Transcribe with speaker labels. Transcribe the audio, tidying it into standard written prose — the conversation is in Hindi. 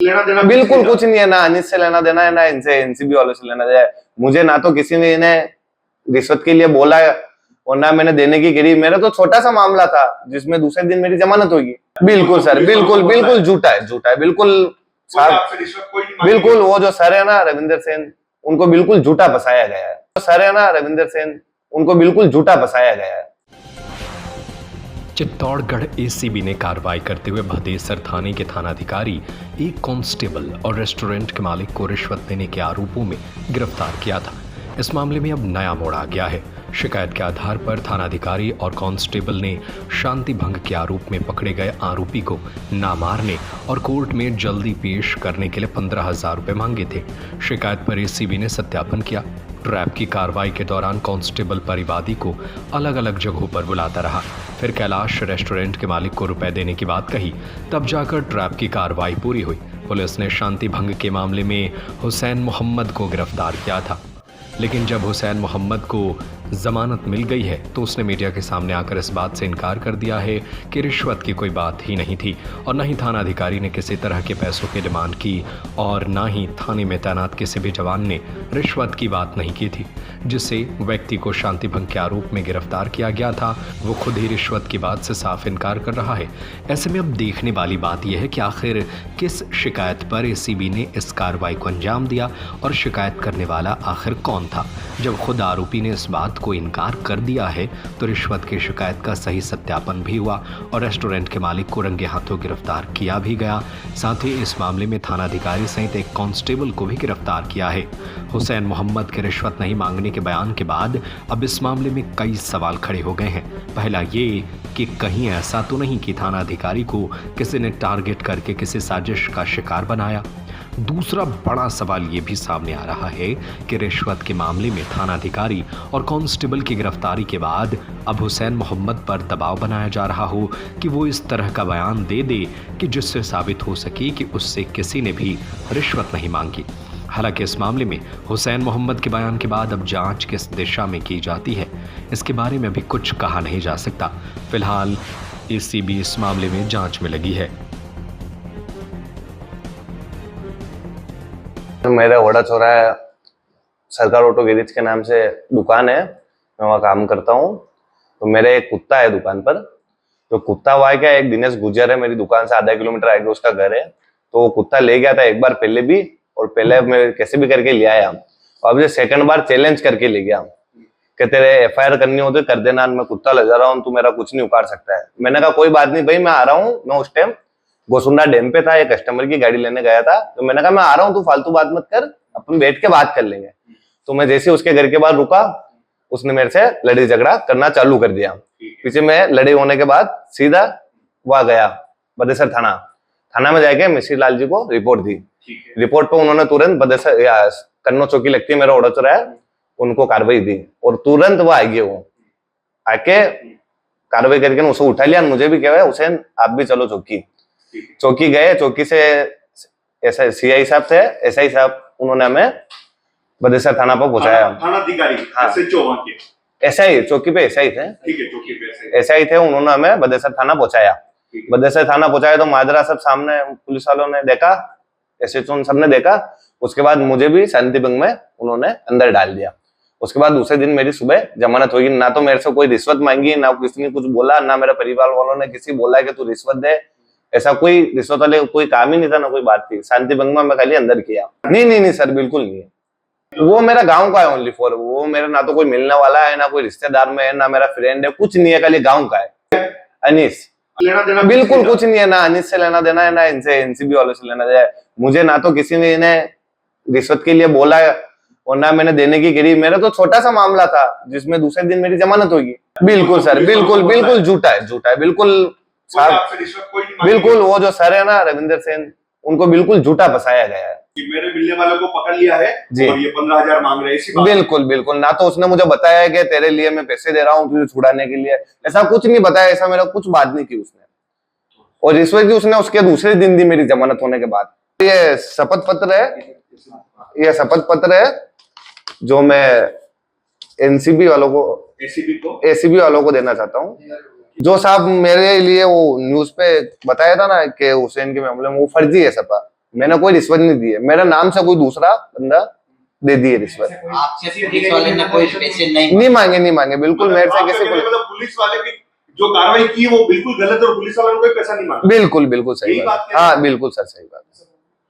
Speaker 1: लेना देना
Speaker 2: बिल्कुल कुछ नहीं है, ना अनिस से लेना देना है, ना इनसे एनसीबी वालों से लेना देना है। मुझे ना तो किसी ने इन्हें रिश्वत के लिए बोला है और ना मैंने देने की गिरी। मेरा तो छोटा सा मामला था जिसमें दूसरे दिन मेरी जमानत होगी। बिल्कुल सर, बिल्कुल बिल्कुल झूठा है, झूठा है बिल्कुल बिल्कुल। वो जो सर है ना रविंदर सेन, उनको बिल्कुल झूठा फंसाया गया है। सर है ना रविंदर सेन, उनको बिल्कुल झूठा फंसाया गया है।
Speaker 3: चित्तौड़गढ़ एसीबी ने कार्रवाई करते हुए भदेसर थाने के थानाधिकारी, एक कांस्टेबल और रेस्टोरेंट के मालिक को रिश्वत देने के आरोपों में गिरफ्तार किया था। इस मामले में अब नया मोड़ आ गया है। शिकायत के आधार पर थानाधिकारी और कांस्टेबल ने शांति भंग के आरोप में पकड़े गए आरोपी को ना मारने और कोर्ट में जल्दी पेश करने के लिए 15,000 रुपये मांगे थे। शिकायत पर एसीबी ने सत्यापन किया। ट्रैप की कार्रवाई के दौरान कांस्टेबल परिवादी को अलग अलग जगहों पर बुलाता रहा। फिर कैलाश रेस्टोरेंट के मालिक को रुपए देने की बात कही, तब जाकर ट्रैप की कार्रवाई पूरी हुई। पुलिस ने शांति भंग के मामले में हुसैन मोहम्मद को गिरफ्तार किया था, लेकिन जब हुसैन मोहम्मद को जमानत मिल गई है तो उसने मीडिया के सामने आकर इस बात से इनकार कर दिया है कि रिश्वत की कोई बात ही नहीं थी और न ही थानाधिकारी ने किसी तरह के पैसों की डिमांड की और न ही थाने में तैनात किसी भी जवान ने रिश्वत की बात नहीं की थी। जिससे व्यक्ति को शांति भंग के आरोप में गिरफ्तार किया गया था, वो खुद ही रिश्वत की बात से साफ इनकार कर रहा है। ऐसे में अब देखने वाली बात यह है कि आखिर किस शिकायत पर एसीबी ने इस कार्रवाई को अंजाम दिया और शिकायत करने वाला आखिर कौन था। जब खुद आरोपी ने इस बात को इनकार कर दिया है तो रिश्वत की शिकायत का सही सत्यापन भी हुआ और रेस्टोरेंट के मालिक को रंगे हाथों गिरफ्तार किया भी गया। साथ ही इस मामले में थानाधिकारी सहित एक कांस्टेबल को भी गिरफ्तार किया है। हुसैन मोहम्मद के रिश्वत नहीं मांगने के बयान के बाद अब इस मामले में कई सवाल खड़े हो गए हैं। पहला ये कि कहीं ऐसा तो नहीं कि थानाधिकारी को किसी ने टारगेट करके किसी साजिश का शिकार बनाया। दूसरा बड़ा सवाल ये भी सामने आ रहा है कि रिश्वत के मामले में थानाधिकारी और कांस्टेबल की गिरफ्तारी के बाद अब हुसैन मोहम्मद पर दबाव बनाया जा रहा हो कि वो इस तरह का बयान दे दे कि जिससे साबित हो सके कि उससे किसी ने भी रिश्वत नहीं मांगी। हालांकि इस मामले में हुसैन मोहम्मद के बयान के बाद अब जांच किस दिशा में की जाती है, इसके बारे में भी कुछ कहा नहीं जा सकता। फिलहाल एसीबी इस मामले में जांच में लगी है।
Speaker 2: मेरा वड़ा चौराहा सरकार ऑटो गैरेज के नाम से दुकान है, मैं वहाँ काम करता हूँ। तो मेरे एक कुत्ता है दुकान पर। तो कुत्ता हुआ है क्या, एक दिनेश गुजर है, मेरी दुकान से आधा किलोमीटर आगे उसका घर है। तो वो कुत्ता ले गया था एक बार पहले भी, और पहले मैं कैसे भी करके ले आया। अब ये सेकंड बार चैलेंज करके ले गया कि तेरे एफआईआर करनी हो तो कर देना, मैं कुत्ता ले जा रहा हूँ, तू मेरा कुछ नहीं उखाड़ सकता है। मैंने कहा कोई बात नहीं भाई, मैं आ रहा हूँ। मैं उस टाइम गोसुंडा डैम पे था, एक कस्टमर की गाड़ी लेने गया था। तो मैंने कहा मैं आ रहा हूँ, तू फालतू बात मत कर, अपन बैठ के बात कर लेंगे। तो मैं जैसे उसके घर के बाहर रुका, उसने मेरे से लड़ाई झगड़ा करना चालू कर दिया। पीछे में लड़ाई होने के बाद सीधा वहां गया बदेसर थाना में जाके मिश्री लाल जी को रिपोर्ट दी। रिपोर्ट पे उन्होंने तुरंत बदेसर कन्नो चौकी लगती है मेरा ओड़ा चौराहा, उनको कार्रवाई दी और तुरंत वो आगे वो आके कार्रवाई करके उसे उठा लिया। मुझे भी कहा हुसैन आप भी चलो चौकी गए। चौकी से ऐसा सीआई साहब थे, एसआई साहब, उन्होंने हमें बदेसर थाना पर पहुंचाया।
Speaker 1: थानाधिकारी
Speaker 2: एसआई चौकी पे एसआई थे,
Speaker 1: ठीक है, चौकी पे
Speaker 2: एसआई थे, उन्होंने हमें बदेसर थाना पहुंचाया। बदेसर थाना पहुंचाया तो माजरा सब सामने पुलिस वालों ने देखा, एसएचओ सबने देखा। उसके बाद मुझे भी शांति भंग में उन्होंने अंदर डाल दिया। उसके बाद दूसरे दिन मेरी सुबह जमानत होगी। ना तो मेरे से कोई रिश्वत मांगी, ना किसी ने कुछ बोला, ना मेरे परिवार वालों ने किसी बोला कि तू रिश्वत दे। ऐसा कोई रिश्वत वाले कोई काम ही नहीं था, ना कोई बात थी। शांति भंग में मैं खाली अंदर किया। नहीं सर, बिल्कुल नहीं है। वो मेरा गांव का है ओनली फॉर। वो मेरा ना तो कोई मिलने वाला है, ना कोई रिश्तेदार में है, ना मेरा फ्रेंड है, कुछ नहीं है, खाली गाँव का है। अनीस
Speaker 1: लेना देना
Speaker 2: बिल्कुल कुछ नहीं है, ना अनीस से लेना देना है, ना इनसे एनसीबी वालों से लेना देना है। मुझे ना तो किसी ने इन्हें रिश्वत के लिए बोला है और ना मैंने देने की गिरी। मेरा तो छोटा सा मामला था जिसमें दूसरे दिन मेरी जमानत होगी। बिल्कुल सर, बिल्कुल झूठा है बिल्कुल बिल्कुल। वो जो सर है ना रविंदर सेन, उनको बिल्कुल झूठा फंसाया गया है।
Speaker 1: मेरे मिलने वालों को पकड़ लिया है और ये 15,000 मांग रहे हैं।
Speaker 2: बिल्कुल। ना तो उसने मुझे बताया है कि तेरे लिए मैं पैसे दे रहा हूँ तुझे छुड़ाने के लिए, ऐसा कुछ नहीं बताया। ऐसा मेरा कुछ बात नहीं की उसने। और रिश्वत की उसने उसके दूसरे दिन दी मेरी जमानत होने के बाद। ये शपथ पत्र है जो मैं एनसीबी वालों को एसीबी वालों को देना चाहता हूँ। जो साहब मेरे लिए वो न्यूज पे बताया था ना कि हुसैन के मामले में वो फर्जी है सपा, मैंने कोई रिश्वत नहीं दी है, मेरा नाम से कोई दूसरा बंदा दे दी है रिश्वत।
Speaker 4: आपसे पुलिस वाले ने कोई पैसे
Speaker 2: नहीं मांगे बिल्कुल मेरे से किसी को।
Speaker 1: मतलब पुलिस वाले की जो कार्रवाई की वो बिल्कुल गलत है और पुलिस वालों ने कोई पैसा नहीं मांगा।
Speaker 2: बिल्कुल सही बात, हाँ बिल्कुल सर सही बात।